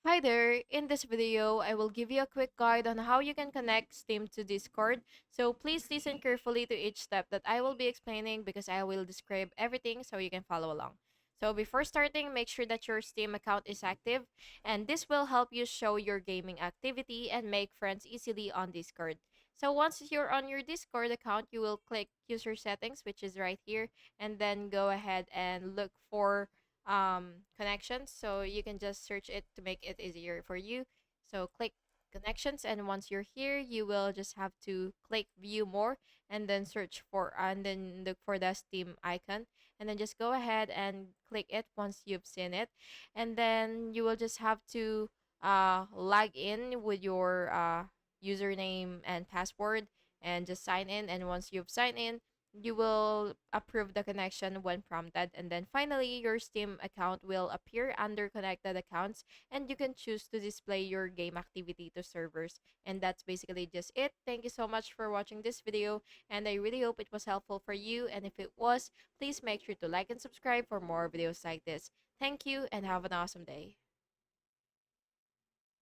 Hi there! In this video, I will give you a quick guide on how you can connect Steam to Discord. So please listen carefully to each step that I will be explaining because I will describe everything so you can follow along. So before starting, make sure that your Steam account is active, and this will help you show your gaming activity and make friends easily on Discord. So once you're on your Discord account, you will click user settings, which is right here, and then go ahead and look for connections, so you can just search it to make it easier for you. So click connections, and once you're here, you will just have to click view more, and then search for and then look for the Steam icon, and then just go ahead and click it once you've seen it. And then you will just have to log in with your username and password, and just sign in. And once you've signed in, you will approve the connection when prompted, and then finally your Steam account will appear under connected accounts, and you can choose to display your game activity to servers. And that's basically just it. Thank you so much for watching this video, and I really hope it was helpful for you, and if it was, please make sure to like and subscribe for more videos like this. Thank you and have an awesome day.